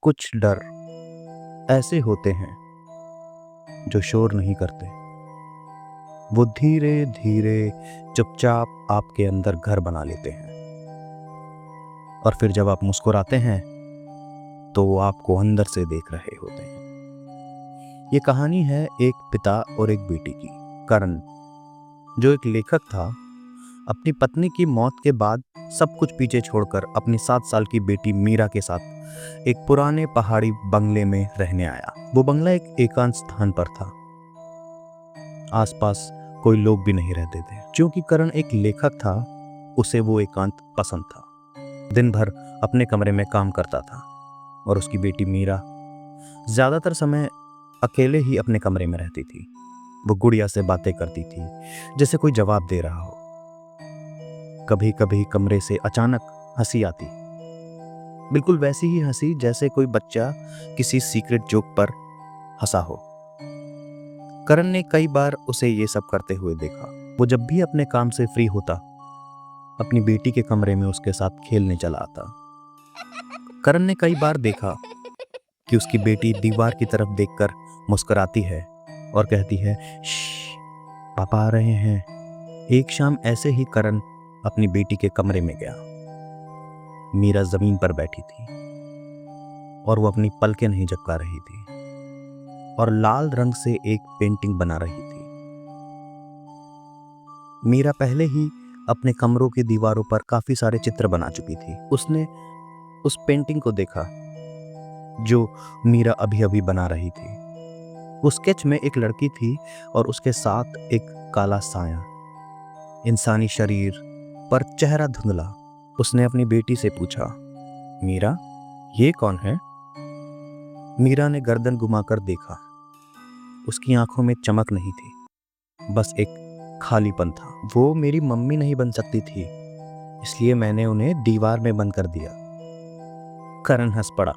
कुछ डर ऐसे होते हैं जो शोर नहीं करते। वो धीरे धीरे चुपचाप आपके अंदर घर बना लेते हैं, और फिर जब आप मुस्कुराते हैं तो वो आपको अंदर से देख रहे होते हैं। ये कहानी है एक पिता और एक बेटी की। करण, जो एक लेखक था, अपनी पत्नी की मौत के बाद सब कुछ पीछे छोड़कर अपनी 7 साल की बेटी मीरा के साथ एक पुराने पहाड़ी बंगले में रहने आया। वो बंगला एक एकांत स्थान पर था। आसपास कोई लोग भी नहीं रहते थे। क्योंकि करण एक लेखक था, उसे वो एकांत पसंद था। दिन भर अपने कमरे में काम करता था और उसकी बेटी मीरा ज्यादातर समय अकेले ही अपने कमरे में रहती थी। वो गुड़िया से बातें करती थी जैसे कोई जवाब दे रहा हो। कभी कभी कमरे से अचानक हंसी आती, बिल्कुल वैसी ही हंसी जैसे कोई बच्चा किसी सीक्रेट जोक पर हंसा हो। करण ने कई बार उसे ये सब करते हुए देखा। वो जब भी अपने काम से फ्री होता, अपनी बेटी के कमरे में उसके साथ खेलने चला आता। करण ने कई बार देखा कि उसकी बेटी दीवार की तरफ देखकर मुस्कुराती है और कहती है, श्श, पापा आ रहे हैं। एक शाम ऐसे ही करण अपनी बेटी के कमरे में गया। मीरा जमीन पर बैठी थी और वो अपनी पलकें नहीं झपका रही थी और लाल रंग से एक पेंटिंग बना रही थी। मीरा पहले ही अपने कमरों की दीवारों पर काफी सारे चित्र बना चुकी थी। उसने उस पेंटिंग को देखा जो मीरा अभी अभी बना रही थी। उस स्केच में एक लड़की थी और उसके साथ एक काला साया, इंसानी शरीर पर चेहरा धुंधला। उसने अपनी बेटी से पूछा, मीरा, ये कौन है? मीरा ने गर्दन घुमाकर देखा। उसकी आंखों में चमक नहीं थी, बस एक खालीपन था। वो मेरी मम्मी नहीं बन सकती थी, इसलिए मैंने उन्हें दीवार में बंद कर दिया। करण हंस पड़ा।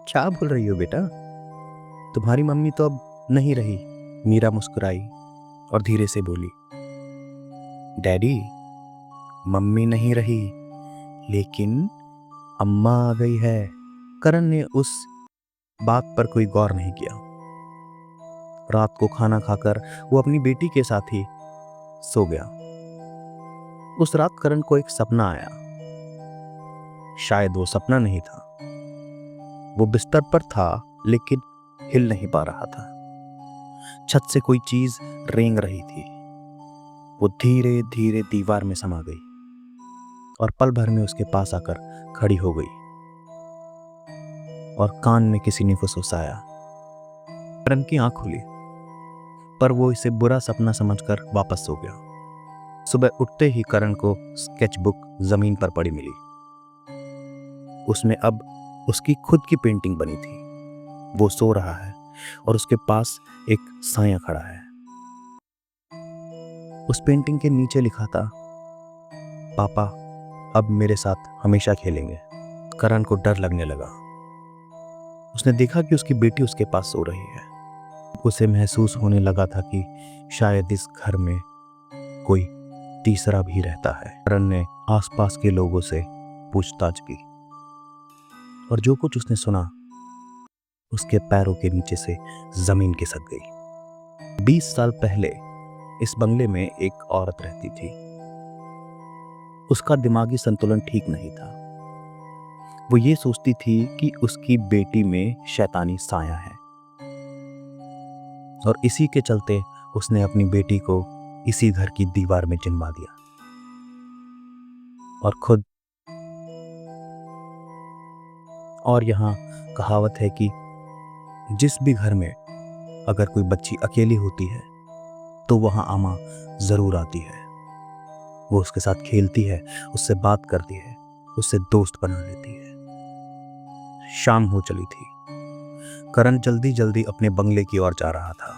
क्या बोल रही हो बेटा? तुम्हारी मम्मी तो अब नहीं रही। मीरा मुस्कुराई और धीरे से बोली, डैडी, मम्मी नहीं रही, लेकिन अम्मा आ गई है। करण ने उस बात पर कोई गौर नहीं किया। रात को खाना खाकर वो अपनी बेटी के साथ ही सो गया। उस रात करण को एक सपना आया। शायद वो सपना नहीं था। वो बिस्तर पर था लेकिन हिल नहीं पा रहा था। छत से कोई चीज रेंग रही थी। वो धीरे धीरे दीवार में समा गई और पल भर में उसके पास आकर खड़ी हो गई और कान में किसी ने फुसफुसाया। करण की आंख खुली, पर वो इसे बुरा सपना समझकर वापस सो गया। सुबह उठते ही करण को स्केचबुक जमीन पर पड़ी मिली। उसमें अब उसकी खुद की पेंटिंग बनी थी। वो सो रहा है और उसके पास एक साया खड़ा है। उस पेंटिंग के नीचे लिखा था, पापा अब मेरे साथ हमेशा खेलेंगे। करण को डर लगने लगा। उसने देखा कि उसकी बेटी उसके पास सो रही है। उसे महसूस होने लगा था कि शायद इस घर में कोई तीसरा भी रहता है। करण ने आसपास के लोगों से पूछताछ की और जो कुछ उसने सुना, उसके पैरों के नीचे से जमीन खिसक गई। 20 साल पहले इस बंगले में एक औरत रहती थी। उसका दिमागी संतुलन ठीक नहीं था। वो ये सोचती थी कि उसकी बेटी में शैतानी साया है और इसी के चलते उसने अपनी बेटी को इसी घर की दीवार में चिनवा दिया और खुद। और यहाँ कहावत है कि जिस भी घर में अगर कोई बच्ची अकेली होती है तो वहां अम्मा जरूर आती है। वो उसके साथ खेलती है, उससे बात करती है, उससे दोस्त बना लेती है। शाम हो चली थी। करण जल्दी जल्दी अपने बंगले की ओर जा रहा था।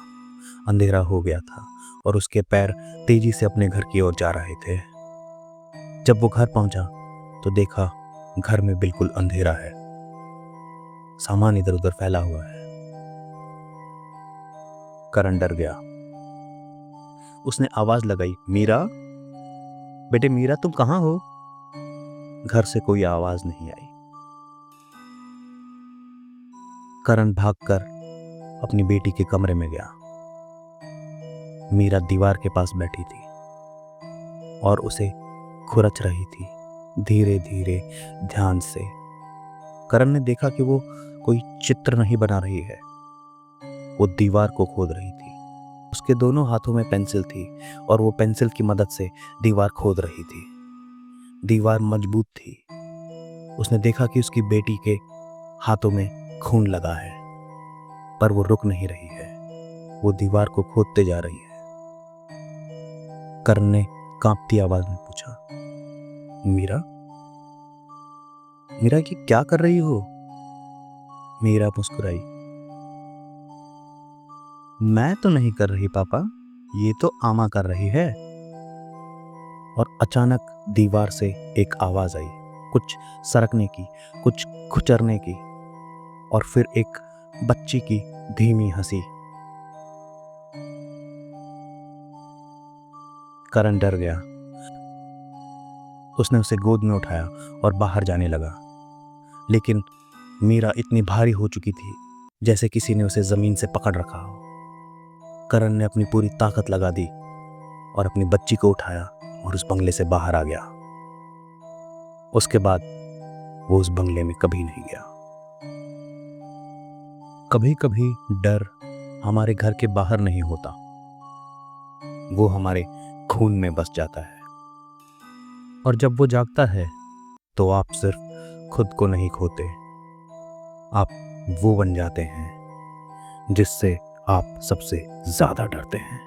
अंधेरा हो गया था और उसके पैर तेजी से अपने घर की ओर जा रहे थे। जब वो घर पहुंचा तो देखा घर में बिल्कुल अंधेरा है। सामान इधर उधर फैला हुआ है। करण डर गया। उसने आवाज लगाई, मीरा, बेटे मीरा, तुम कहां हो? घर से कोई आवाज नहीं आई। करण भागकर अपनी बेटी के कमरे में गया। मीरा दीवार के पास बैठी थी और उसे खुरच रही थी, धीरे धीरे, ध्यान से। करण ने देखा कि वो कोई चित्र नहीं बना रही है, वो दीवार को खोद रही थी। उसके दोनों हाथों में पेंसिल थी और वो पेंसिल की मदद से दीवार खोद रही थी। दीवार मजबूत थी। उसने देखा कि उसकी बेटी के हाथों में खून लगा है, पर वो रुक नहीं रही है। वो दीवार को खोदते जा रही है। करण ने कांपती आवाज में पूछा, मीरा, मीरा ये क्या कर रही हो? मीरा मुस्कुराई, मैं तो नहीं कर रही पापा, ये तो आमा कर रही है। और अचानक दीवार से एक आवाज आई, कुछ सरकने की, कुछ खुचरने की, और फिर एक बच्ची की धीमी हंसी। करण डर गया। उसने उसे गोद में उठाया और बाहर जाने लगा, लेकिन मीरा इतनी भारी हो चुकी थी जैसे किसी ने उसे जमीन से पकड़ रखा हो। करण ने अपनी पूरी ताकत लगा दी और अपनी बच्ची को उठाया और उस बंगले से बाहर आ गया। उसके बाद वो उस बंगले में कभी नहीं गया। कभी कभी डर हमारे घर के बाहर नहीं होता, वो हमारे खून में बस जाता है, और जब वो जागता है तो आप सिर्फ खुद को नहीं खोते, आप वो बन जाते हैं जिससे आप सबसे ज्यादा डरते हैं।